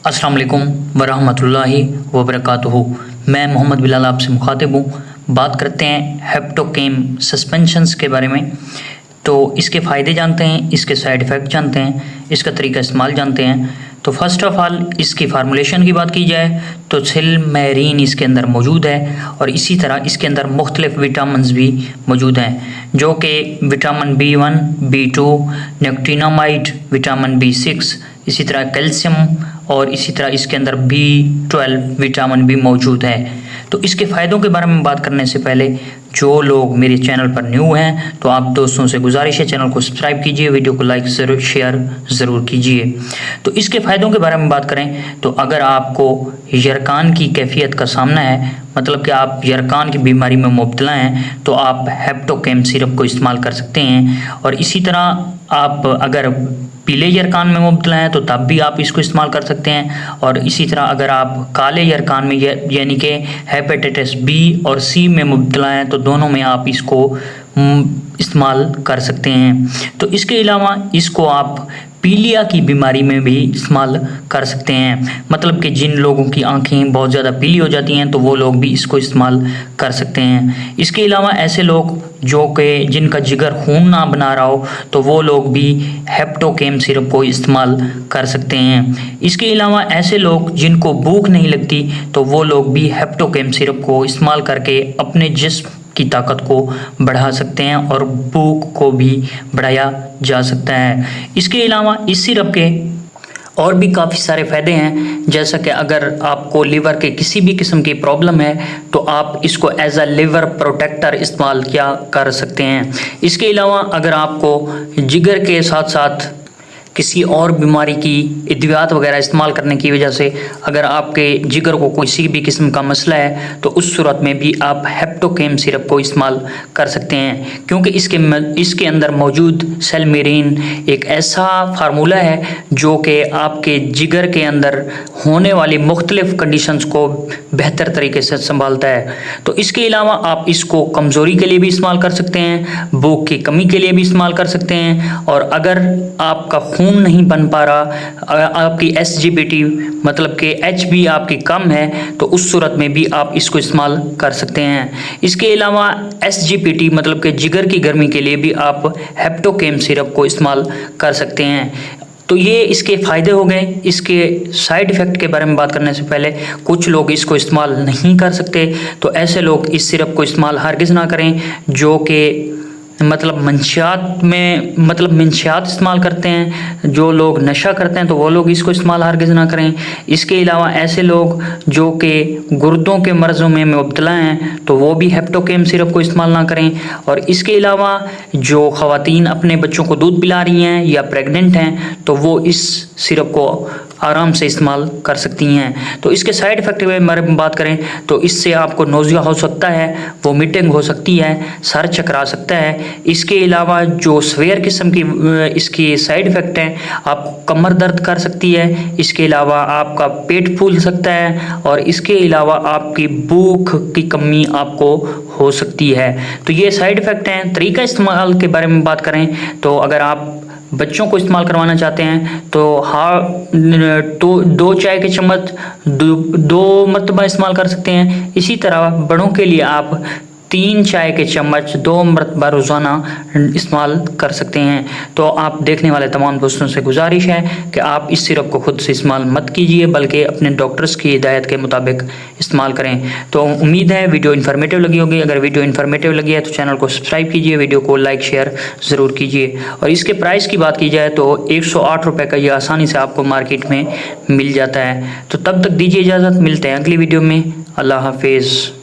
अस्सलाम वालेकुम वरहमतुल्लाहि वबरकातुहू। मैं मोहम्मद बिलाल आपसे मुखातिब हूँ। बात करते हैं हेप्टोकेम सस्पेंशंस के बारे में। तो इसके फ़ायदे जानते हैं, इसके साइड इफ़ेक्ट जानते हैं, इसका तरीका इस्तेमाल जानते हैं। तो फर्स्ट ऑफ़ ऑल इसकी फार्मूलेशन की बात की जाए तो सिल्मेरीन इसके अंदर मौजूद है और इसी तरह इसके अंदर मुख्तलिफ़ विटामिन्स भी मौजूद हैं जो कि vitamin B1, B2, nicotinamide, vitamin B6, इसी तरह कैल्शियम और इसी तरह इसके अंदर B12 विटामिन भी मौजूद है। तो इसके फ़ायदों के बारे में बात करने से पहले जो लोग मेरे चैनल पर न्यू हैं तो आप दोस्तों से गुजारिश है चैनल को सब्सक्राइब कीजिए, वीडियो को लाइक ज़रूर शेयर ज़रूर कीजिए। तो इसके फ़ायदों के बारे में बात करें तो अगर आपको यरकान की कैफियत का सामना है, मतलब कि आप यरकान की बीमारी में मुब्तला हैं, तो आप हेप्टोकेम सिरप को इस्तेमाल कर सकते हैं। और इसी तरह आप अगर पीले यरकान में मुब्तला हैं तो तब भी आप इसको इस्तेमाल कर सकते हैं। और इसी तरह अगर आप काले यरकान में यानी कि हेपेटाइटिस B और C में मुब्तला हैं तो दोनों में आप इसको इस्तेमाल कर सकते हैं। तो इसके अलावा इसको आप पीलिया की बीमारी में भी इस्तेमाल कर सकते हैं, मतलब कि जिन लोगों की आंखें बहुत ज़्यादा पीली हो जाती हैं तो वो लोग भी इसको इस्तेमाल कर सकते हैं। इसके अलावा ऐसे लोग जो कि जिनका जिगर खून ना बना रहा हो तो वो लोग भी हेप्टोकेम सिरप को इस्तेमाल कर सकते हैं। इसके अलावा ऐसे लोग जिनको भूख नहीं लगती तो वो लोग भी हेप्टोकेम सिरप को इस्तेमाल करके अपने जिस्म की ताकत को बढ़ा सकते हैं और भूख को भी बढ़ाया जा सकता है। इसके अलावा इस सिरप के और भी काफ़ी सारे फ़ायदे हैं, जैसा कि अगर आपको लीवर के किसी भी किस्म की प्रॉब्लम है तो आप इसको एज अ लीवर प्रोटेक्टर इस्तेमाल किया कर सकते हैं। इसके अलावा अगर आपको जिगर के साथ साथ किसी और बीमारी की अद्वियात वगैरह इस्तेमाल करने की वजह से अगर आपके जिगर को किसी भी किस्म का मसला है तो उस सूरत में भी आप हेप्टोकेम सिरप को इस्तेमाल कर सकते हैं, क्योंकि इसके अंदर मौजूद सिल्मेरीन एक ऐसा फार्मूला है जो कि आपके जिगर के अंदर होने वाली मुख्तलिफ़ कंडीशंस को बेहतर तरीके से संभालता है। तो इसके अलावा आप इसको कमज़ोरी के लिए भी इस्तेमाल कर सकते हैं, भूख की कमी के लिए भी इस्तेमाल कर सकते हैं। और अगर आपका खून नहीं बन पा रहा, आपकी SGPT मतलब कि HB आपकी कम है तो उस सूरत में भी आप इसको इस्तेमाल कर सकते हैं। इसके अलावा SGPT मतलब कि जिगर की गर्मी के लिए भी आप हेप्टोकेम सिरप को इस्तेमाल कर सकते हैं। तो ये इसके फ़ायदे हो गए। इसके साइड इफ़ेक्ट के बारे में बात करने से पहले कुछ लोग इसको इस्तेमाल नहीं कर सकते, तो ऐसे लोग इस सिरप को इस्तेमाल हरगिज़ ना करें जो कि मतलब मंशियात इस्तेमाल करते हैं। जो लोग नशा करते हैं तो वो लोग इसको इस्तेमाल हरगिज़ ना करें। इसके अलावा ऐसे लोग जो कि गुर्दों के मर्ज़ों में मुब्तला हैं तो वो भी हेप्टोकेम सिरप को इस्तेमाल ना करें। और इसके अलावा जो ख़वातीन अपने बच्चों को दूध पिला रही हैं या प्रेग्नेंट हैं तो वो इस सिरप को आराम से इस्तेमाल कर सकती हैं। तो इसके साइड इफ़ेक्ट के बारे में बात करें तो इससे आपको नोज़िया हो सकता है, वोमिटिंग हो सकती है, सर चकरा सकता है। इसके अलावा जो सवेयर किस्म की इसकी साइड इफ़ेक्ट हैं, आप कमर दर्द कर सकती है। इसके अलावा आपका पेट फूल सकता है और इसके अलावा आपकी भूख की कमी आपको हो सकती है। तो ये साइड इफ़ेक्ट हैं। तरीका इस्तेमाल के बारे में बात करें तो अगर आप बच्चों को इस्तेमाल करवाना चाहते हैं तो 2 चाय के चम्मच 2 मरतबा इस्तेमाल कर सकते हैं। इसी तरह बड़ों के लिए आप 3 चाय के चम्मच 2 मरतबा रोज़ाना इस्तेमाल कर सकते हैं। तो आप देखने वाले तमाम दोस्तों से गुजारिश है कि आप इस सिरप को ख़ुद से इस्तेमाल मत कीजिए बल्कि अपने डॉक्टर्स की हिदायत के मुताबिक इस्तेमाल करें। तो उम्मीद है वीडियो इन्फॉर्मेटिव लगी होगी। अगर वीडियो इन्फॉर्मेटिव लगी है तो चैनल को सब्सक्राइब कीजिए, वीडियो को लाइक शेयर ज़रूर कीजिए। और इसके प्राइस की बात की जाए तो 108 रुपये का ये आसानी से आपको मार्केट में मिल जाता है। तो तब तक दीजिए इजाज़त, मिलते हैं अगली वीडियो में। अल्लाह हाफिज़।